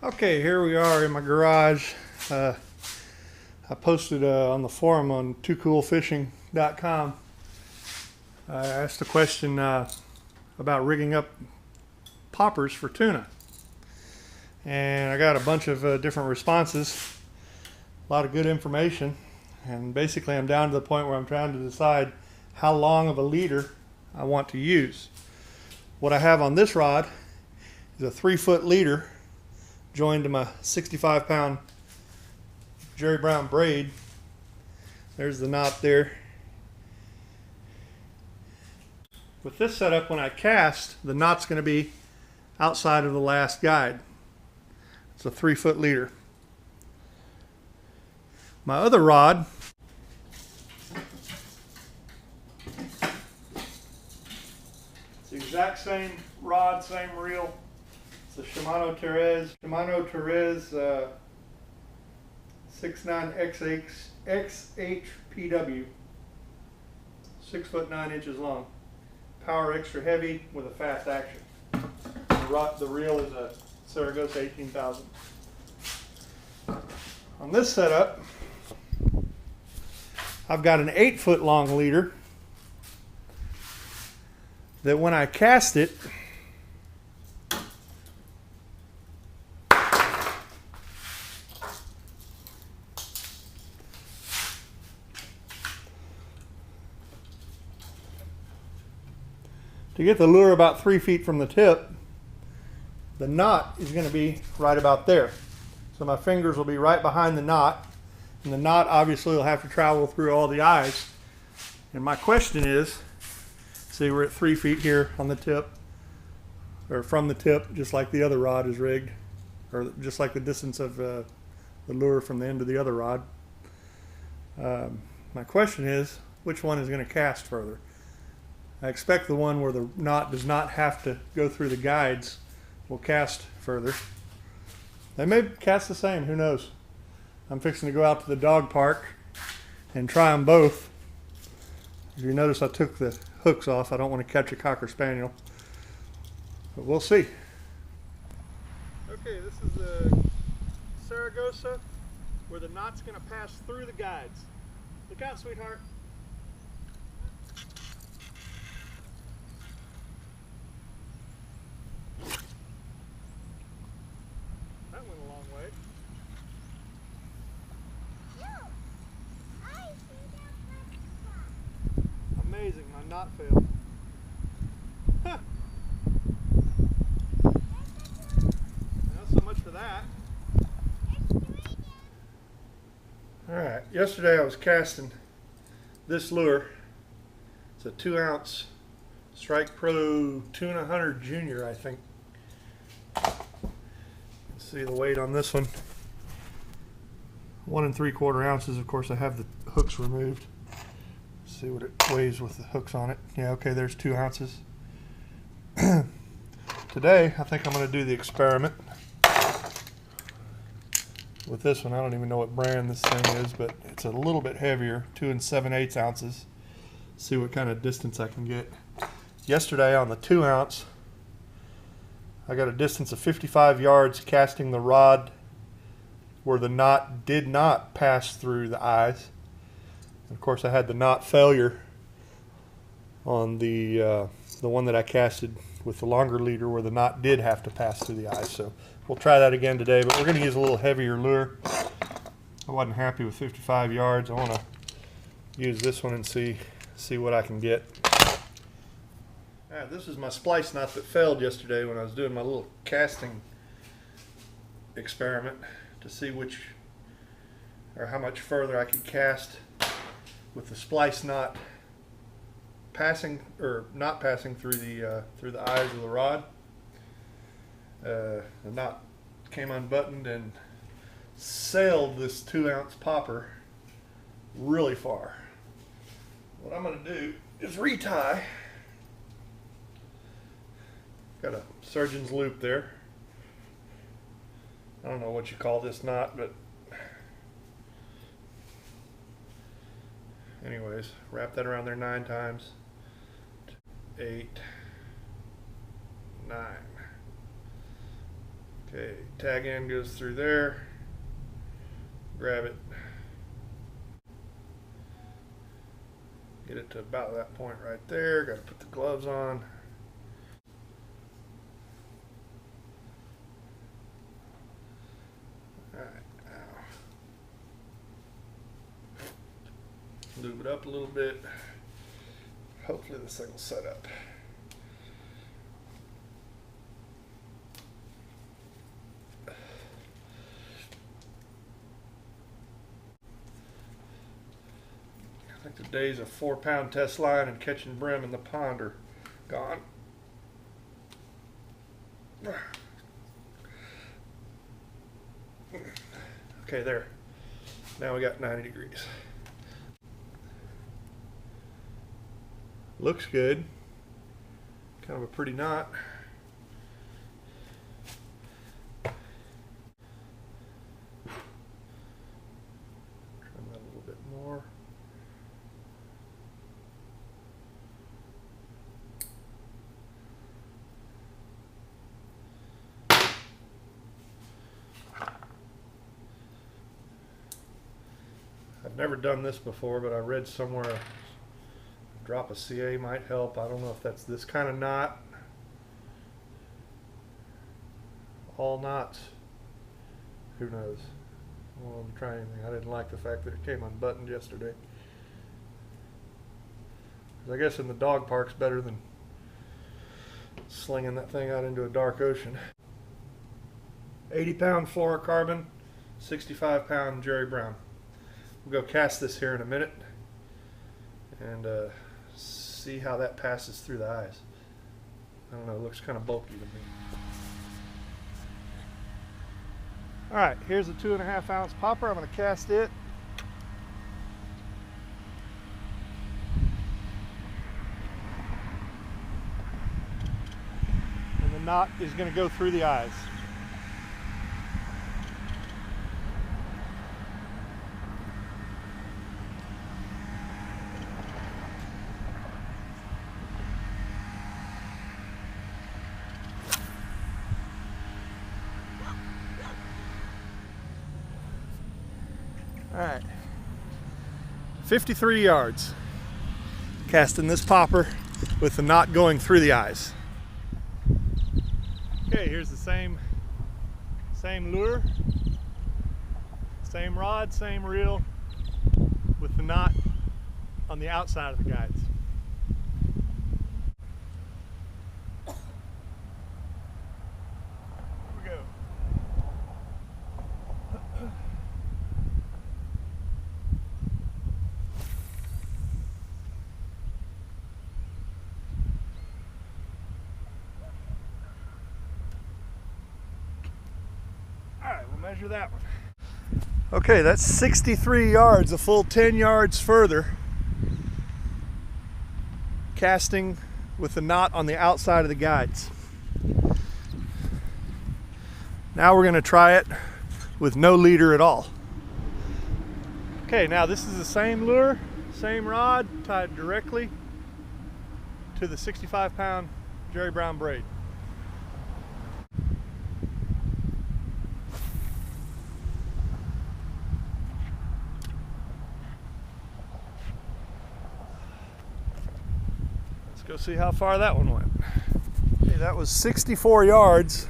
Okay, here we are in my garage. I posted on the forum on toocoolfishing.com. I asked a question about rigging up poppers for tuna. And I got a bunch of different responses, a lot of good information. And basically I'm down to the point where I'm trying to decide how long of a leader I want to use. What I have on this rod is a 3-foot leader joined to my 65-pound Jerry Brown braid. There's the knot there. With this setup, when I cast, the knot's going to be outside of the last guide. It's a 3-foot leader. My other rod it's the exact same rod, same reel. It's a Shimano Terez 69XHPW, 6 foot 9 inches long. Power extra heavy with a fast action. The reel is a Saragosa 18,000. On this setup, I've got an 8-foot long leader that when I cast it, to get the lure about 3 feet from the tip, the knot is going to be right about there. So my fingers will be right behind the knot, and the knot obviously will have to travel through all the eyes. And my question is, see, we're at 3 feet here on the tip, or from the tip, just like the other rod is rigged, or just like the distance of the lure from the end of the other rod. My question is, which one is going to cast further? I expect the one where the knot does not have to go through the guides will cast further. They may cast the same, who knows? I'm fixing to go out to the dog park and try them both. If you notice, I took the hooks off. I don't want to catch a Cocker Spaniel, but we'll see. Okay, this is the Saragosa where the knot's going to pass through the guides. Look out, sweetheart. That went a long way. Amazing, my knot failed. Huh. Not so much for that. Alright, yesterday I was casting this lure. It's a 2-ounce Strike Pro Tuna Hunter Junior, I think. See the weight on this one. 1 3/4 ounces. Of course, I have the hooks removed. See what it weighs with the hooks on it. Yeah, okay, there's 2 ounces. Today, I think I'm going to do the experiment with this one. I don't even know what brand this thing is, but it's a little bit heavier, 2 7/8 ounces. See what kind of distance I can get. Yesterday on the 2-ounce, I got a distance of 55 yards casting the rod where the knot did not pass through the eyes. And of course, I had the knot failure on the one that I casted with the longer leader where the knot did have to pass through the eyes. So we'll try that again today, but we're going to use a little heavier lure. I wasn't happy with 55 yards. I want to use this one and see what I can get. This is my splice knot that failed yesterday when I was doing my little casting experiment to see which or how much further I could cast with the splice knot passing or not passing through the eyes of the rod. The knot came unbuttoned and sailed this 2-ounce popper really far. What I'm going to do is retie. Got a surgeon's loop there. I don't know what you call this knot, but anyways, wrap that around there 9 times. 8, 9. Okay, tag end goes through there. Grab it. Get it to about that point right there. Got to put the gloves on. Alright, now lube it up a little bit. Hopefully this thing will set up. I think the days of 4-pound test line and catching brim in the pond are gone. Okay, there. Now we got 90 degrees. Looks good. Kind of a pretty knot. Trim that a little bit more. I've never done this before, but I read somewhere a drop of CA might help. I don't know if that's this kind of knot. All knots. Who knows? I won't try anything. I didn't like the fact that it came unbuttoned yesterday. I guess in the dog park's better than slinging that thing out into a dark ocean. 80-pound fluorocarbon, 65-pound Jerry Brown. We'll go cast this here in a minute and see how that passes through the eyes. I don't know, it looks kind of bulky to me. All right, here's a 2.5 ounce popper. I'm going to cast it. And the knot is going to go through the eyes. All right, 53 yards casting this popper with the knot going through the eyes. Okay, here's the same lure, same rod, same reel with the knot on the outside of the guides. Measure that one. Okay, that's 63 yards, a full 10 yards further, casting with the knot on the outside of the guides. Now we're going to try it with no leader at all. Okay, now this is the same lure, same rod, tied directly to the 65-pound Jerry Brown braid. Go see how far that one went. Okay, that was 64 yards,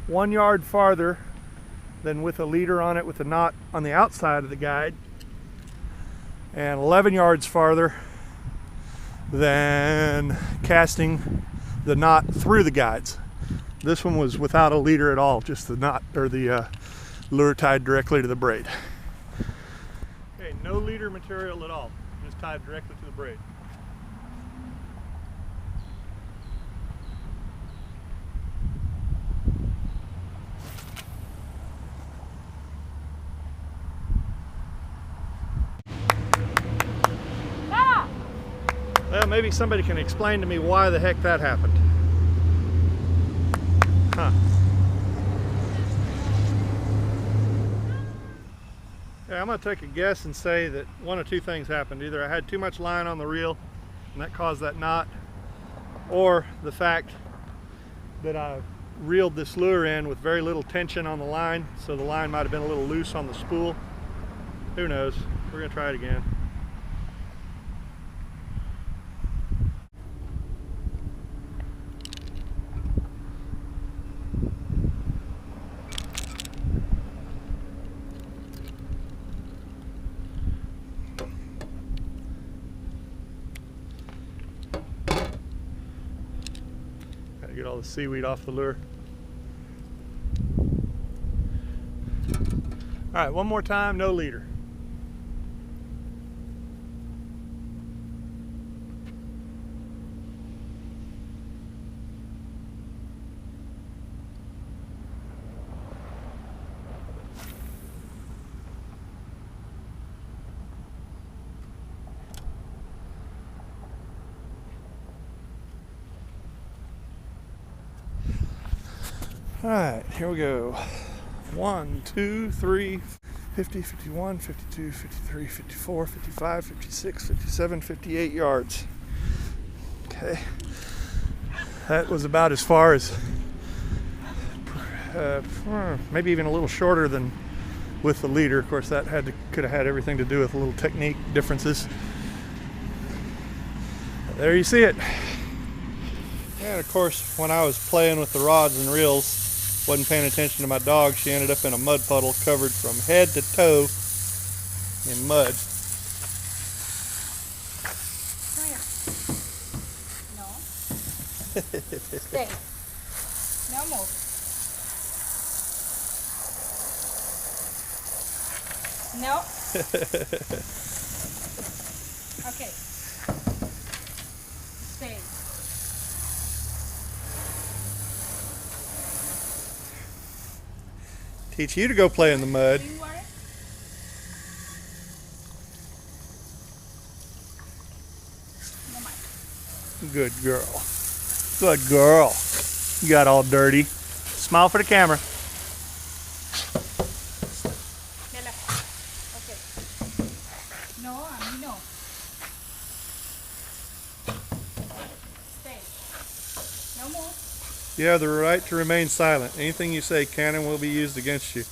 1 yard farther than with a leader on it with a knot on the outside of the guide, and 11 yards farther than casting the knot through the guides. This one was without a leader at all, just the knot or the lure tied directly to the braid. Okay, no leader material at all, just tied directly to the braid. Well, maybe somebody can explain to me why the heck that happened. Huh. Yeah, I'm going to take a guess and say that one of two things happened. Either I had too much line on the reel and that caused that knot, or the fact that I reeled this lure in with very little tension on the line, so the line might have been a little loose on the spool. Who knows? We're gonna try it again. Gotta get all the seaweed off the lure. All right, one more time, no leader. All right, here we go. 1, 2, 3, 50, 51, 52, 53, 54, 55, 56, 57, 58 yards. Okay. That was about as far as, maybe even a little shorter than with the leader. Of course, that could have had everything to do with little technique differences. There you see it. And of course, when I was playing with the rods and reels, wasn't paying attention to my dog, she ended up in a mud puddle covered from head to toe in mud. No. Stay. No move. No. Okay. Stay. Teach you to go play in the mud. Clean water. No mind. Good girl. Good girl. You got all dirty. Smile for the camera. Bella. Okay. No, a mí no. Stay. No move. You have the right to remain silent. Anything you say can and will be used against you.